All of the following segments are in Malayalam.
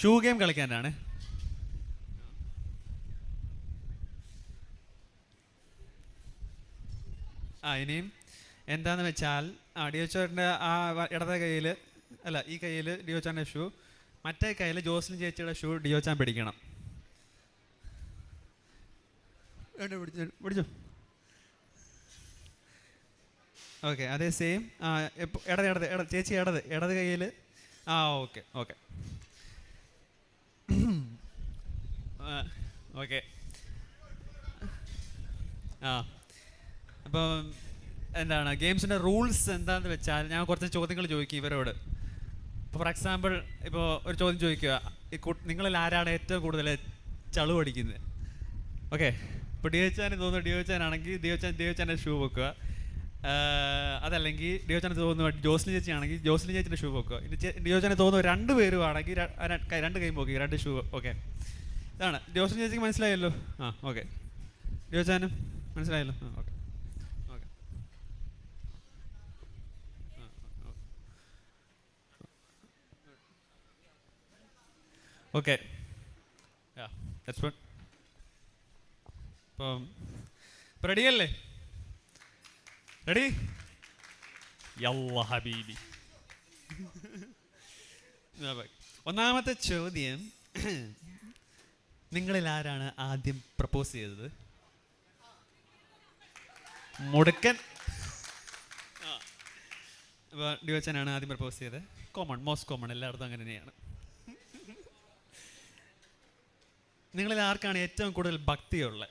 Shoe game കളിക്കാനാണ്. ഇനിയും എന്താന്ന് വെച്ചാൽ ഡിയോച്ചോറിൻ്റെ ഇടത്തെ കയ്യിൽ അല്ല, ഈ കയ്യിൽ ഡിയോച്ചാൻ്റെ ഷൂ, മറ്റേ കയ്യിൽ ജോസ്ലിൻ ചേച്ചിയുടെ ഷൂ ഡിയോച്ചാൻ പിടിക്കണം. പിടിച്ചോ. ഓക്കെ, അതേ സെയിം. ചേച്ചി ഇടത് കയ്യിൽ. Okay okay okay. അപ്പം എന്താണ് ഗെയിംസിൻ്റെ റൂൾസ് എന്താണെന്ന് വെച്ചാൽ, ഞാൻ കുറച്ച് ചോദ്യങ്ങൾ ചോദിക്കും ഇവരോട്. ഇപ്പോൾ ഫോർ എക്സാമ്പിൾ, ഇപ്പോൾ ഒരു ചോദ്യം ചോദിക്കുക, നിങ്ങളിൽ ആരാണ് ഏറ്റവും കൂടുതൽ ചളു അടിക്കുന്നത്? ഓക്കെ, ഇപ്പോൾ ഡിയോച്ചാന് തോന്നുന്നു ഡിയോച്ചാനാണെങ്കിൽ ഡിയോച്ചാൻ്റെ ഷൂ വെക്കുക. അതല്ലെങ്കിൽ ഡിയോച്ചാന് തോന്നുന്നു ജോസ്ലിൻ ചേച്ചി ആണെങ്കിൽ ജോസ്ലിൻ ചേച്ചിൻ്റെ ഷൂ വെക്കുക. ഇനി ഡിയോച്ചാന് തോന്നുന്നു രണ്ടുപേരും ആണെങ്കിൽ രണ്ട് കൈ നോക്കി രണ്ട് ഷൂ. ഓക്കെ, ഇതാണ്. ജോസ്ലിൻ ചേച്ചിക്ക് മനസ്സിലായല്ലോ? ഓക്കെ. ഡിയോച്ചാനും മനസ്സിലായല്ലോ? Okay okay okay. ഇപ്പം റെഡിയല്ലേ? റെഡി? യല്ലാ ഹബീബി. ഒന്നാമത്തെ ചോദ്യം, നിങ്ങളിൽ ആരാണ് ആദ്യം പ്രപ്പോസ് ചെയ്തത്? മുടുക്കൻ. അപ്പോൾ ഡിയോച്ചനാണ് ആദ്യം പ്രപ്പോസ് ചെയ്തത്. മോസ്റ്റ് കോമൺ, എല്ലായിടത്തും അങ്ങനെ തന്നെയാണ്. നിങ്ങളിൽ ആർക്കാണ് ഏറ്റവും കൂടുതൽ ഭക്തിയുള്ളത്?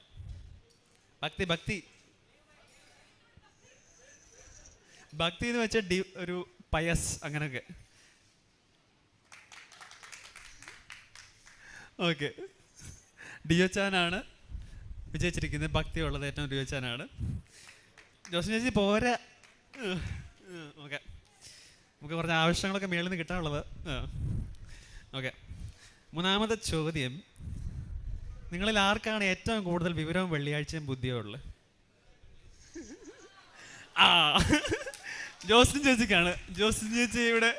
ഭക്തി എന്ന് വെച്ചാൽ ഒരു പയസ് അങ്ങനെയൊക്കെ. ഓക്കെ, ഡിയോച്ചാനാണ് വിജയിച്ചിരിക്കുന്നത്. ഭക്തിയുള്ളത് ഏറ്റവും ഡിയോച്ചാനാണ്. ജോസ്ലിൻ ചേച്ചി പോരാ. ഓക്കെ, നമുക്ക് കുറച്ച് ആവശ്യങ്ങളൊക്കെ മേളിൽ നിന്ന് കിട്ടാനുള്ളത്. ഓക്കെ, മൂന്നാമത്തെ ചോദ്യം, നിങ്ങളിൽ ആർക്കാണ് ഏറ്റവും കൂടുതൽ വിവരവും വെള്ളിയാഴ്ചയും ബുദ്ധിയും ഉള്ളത്? ജോസ്ലിൻ ചേച്ചിക്കാണ്. ജോസ്ലിൻ ചേച്ചി ഇവിടെ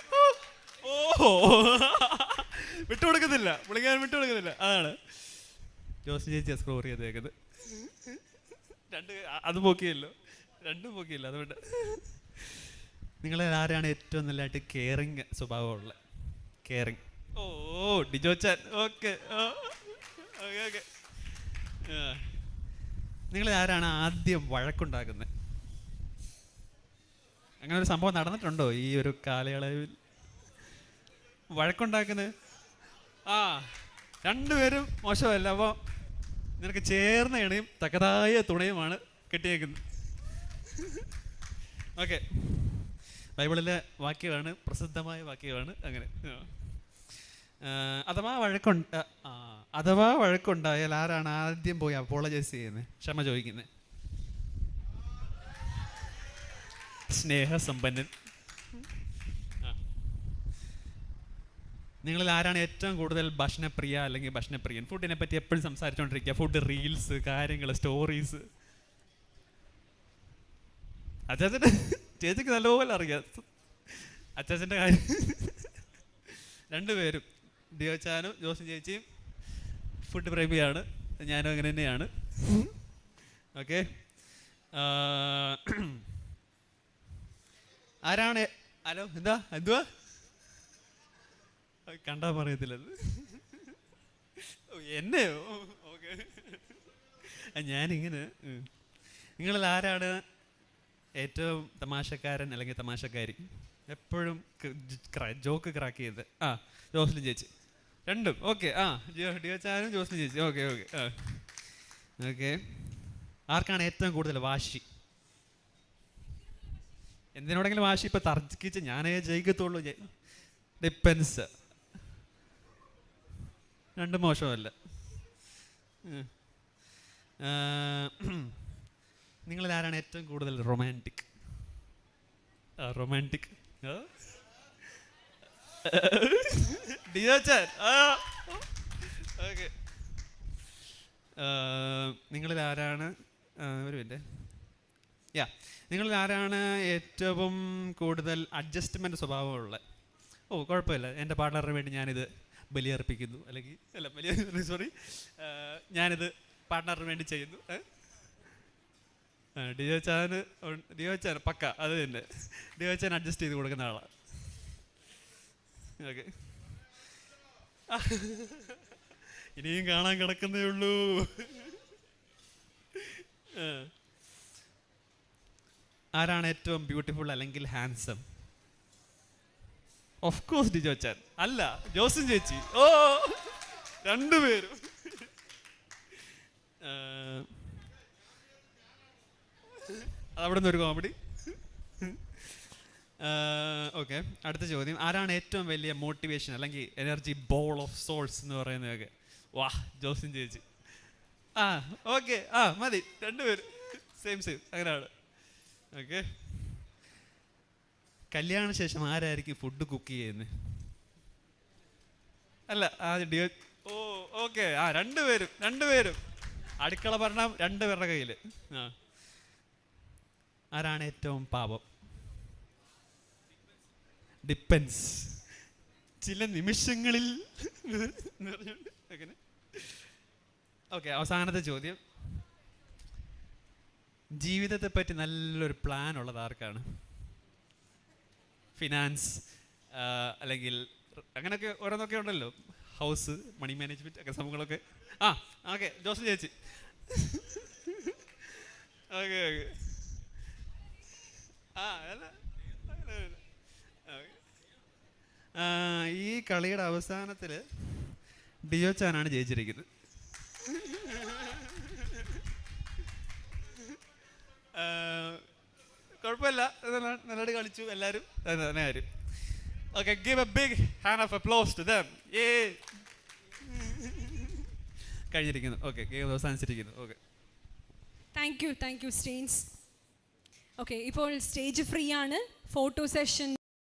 വിട്ടുകൊടുക്കുന്നില്ല, വിളിക്കാൻ വിട്ടുകൊടുക്കുന്നില്ല. അതാണ് ജോസ്ലിൻ ചേച്ചി സ്കോർ ചെയ്തേക്കുന്നത്. അത് പോക്കിയല്ലോ, രണ്ടും പോക്കിയില്ല. അതുകൊണ്ട് നിങ്ങളിൽ ആരാണ് ഏറ്റവും നല്ലതായിട്ട് കെയറിങ് സ്വഭാവമുള്ളത്? കെയറിങ്. ഡിജോച്ചാൻ. Okay okay okay. നിങ്ങൾ ആരാണ് ആദ്യം വഴക്കുണ്ടാക്കുന്നത്? അങ്ങനെ ഒരു സംഭവം നടന്നിട്ടുണ്ടോ ഈ ഒരു കാലയളവിൽ? വഴക്കുണ്ടാക്കുന്നത് രണ്ടുപേരും മോശമല്ല. അപ്പോൾ നിനക്ക് ചേർന്ന ഇണയും തക്കതായ തുണയുമാണ് കെട്ടിയേക്കുന്നത്. ഓക്കെ, ബൈബിളിലെ വാക്യമാണ്, പ്രസിദ്ധമായ വാക്യമാണ്. അങ്ങനെ അഥവാ വഴക്കുണ്ടായാൽ ആരാണ് ആദ്യം പോയി അപ്പോളജൈസ് ചെയ്യുന്നത്, ക്ഷമ ചോദിക്കുന്നത്? സ്നേഹസമ്പന്നൻ. നിങ്ങളിൽ ആരാണ് ഏറ്റവും കൂടുതൽ ഭക്ഷണപ്രിയ അല്ലെങ്കിൽ ഭക്ഷണപ്രിയൻ? ഫുഡിനെ പറ്റി എപ്പോഴും സംസാരിച്ചുകൊണ്ടിരിക്കുക, ഫുഡ് റീൽസ്, കാര്യങ്ങൾ, സ്റ്റോറീസ്. അച്ചാച്ചൻ്റെ ചേച്ചിക്ക് നല്ലപോലെ അറിയാം അച്ചാച്ചൻ്റെ കാര്യം. രണ്ടുപേരും, ഡിയോച്ചാനും ജോസ്ലിൻ ചേച്ചിയും ഫുഡ് പ്രേമിയാണ്. ഞാനും അങ്ങനെ തന്നെയാണ്. ഓക്കെ, ആരാണ്? ഹലോ, എന്തുവാ കണ്ടാ പറയത്തില്ലത് എന്നെയോ? ഓക്കെ, ഞാനിങ്ങനെ. നിങ്ങളിൽ ആരാണ് ഏറ്റവും തമാശക്കാരൻ അല്ലെങ്കിൽ തമാശക്കാരി? എപ്പോഴും ജോക്ക് ക്രാക്ക് ചെയ്ത്? ജോസ്ലിൻ ചേച്ചി. രണ്ടും ഓക്കെ. ഡിയോച്ചാനും ജോസ്ലിൻ ചേച്ചി. Okay okay okay. ആർക്കാണ് ഏറ്റവും കൂടുതൽ വാശി? എന്തിനോടെങ്കിലും വാശി? ഇപ്പം തർക്കിച്ച് ഞാനേ ജയിക്കത്തുള്ളൂ. ഡിപ്പെൻസ്. രണ്ടും മോശമല്ല. നിങ്ങളിൽ ആരാണ് ഏറ്റവും കൂടുതൽ റൊമാൻറ്റിക്? റൊമാൻറ്റിക് ഡിയോച്ചാൻ. ഓക്കെ, നിങ്ങളിൽ ആരാണ് ഒരു മിനിറ്റ് നിങ്ങളിൽ ആരാണ് ഏറ്റവും കൂടുതൽ അഡ്ജസ്റ്റ്മെൻറ്റ് സ്വഭാവമുള്ളത്? കുഴപ്പമില്ല, എൻ്റെ പാർട്ട്ണറിന് വേണ്ടി ഞാനിത് ബലിയർപ്പിക്കുന്നു, അല്ലെങ്കിൽ അല്ല ബലി സോറി, ഞാനിത് പാർട്ട്ണറിന് വേണ്ടി ചെയ്യുന്നു. ഡിയോ ചാൻ പക്ക അത് തന്നെ. ഡിയോ ചാൻ അഡ്ജസ്റ്റ് ചെയ്ത് കൊടുക്കുന്ന ആളാണ്. ഓക്കെ, ഇനിയും കാണാൻ കിടക്കുന്നേ ഉള്ളൂ. ആരാണ് ഏറ്റവും ബ്യൂട്ടിഫുൾ അല്ലെങ്കിൽ ഹാൻസം? ഓഫ് കോഴ്സ് ഡിജോ ചാൻ. അല്ല, ജോസും ചേച്ചി. ഓ, രണ്ടുപേരും. അതവിടെ നിന്ന് ഒരു കോമഡി. ഓക്കെ, അടുത്ത ചോദ്യം. ആരാണ് ഏറ്റവും വലിയ മോട്ടിവേഷൻ അല്ലെങ്കിൽ എനർജി ബോൾ ഓഫ് സോഴ്സ് എന്ന് പറയുന്നതൊക്കെ? വാ, ജോസും ചേച്ചി. ഓക്കെ, മതി, രണ്ടുപേരും സെയിം അങ്ങനെയാണ്. ഓക്കെ, കല്യാണ ശേഷം ആരായിരിക്കും ഫുഡ് കുക്ക് ചെയ്യുന്നത്? അല്ല, ഡിയോ. ഓ, ഓക്കെ, രണ്ടുപേരും അടുക്കള ഭരണം രണ്ടുപേരുടെ കയ്യിൽ. ആരാണ് ഏറ്റവും പാപം? ഡിപ്പെൻസ്. ചില നിമിഷങ്ങളിൽ. അങ്ങനെ. ഓക്കെ, അവസാനത്തെ ചോദ്യം. ജീവിതത്തെ പറ്റി നല്ലൊരു പ്ലാൻ ഉള്ളത് ആർക്കാണ്? ഫിനാൻസ് അല്ലെങ്കിൽ അങ്ങനെയൊക്കെ ഓരോന്നൊക്കെ ഉണ്ടല്ലോ, ഹൗസ്, മണി മാനേജ്മെൻറ്റ് ഒക്കെ സംഭവങ്ങളൊക്കെ. ഓക്കെ, ജോസ് ചേച്ചി. ഓക്കെ ഓക്കെ ഈ കളിയുടെ അവസാനത്തിൽ ഡിയോ ചാനാണ് ജയിച്ചിരിക്കുന്നത്. കുഴപ്പമില്ല, നല്ലതായിട്ട് കളിച്ചു എല്ലാവരും. തന്നെ കാര്യം. Okay, give a big hand of applause to them. കഴിഞ്ഞിരിക്കുന്നു. ഓക്കെ, ഗെയിം അവസാനിച്ചിരിക്കുന്നു. ഓക്കെ, താങ്ക് യു സ്റ്റെയിൻസ്. ഓക്കെ, ഇപ്പോൾ സ്റ്റേജ് ഫ്രീ ആണ്. Photo session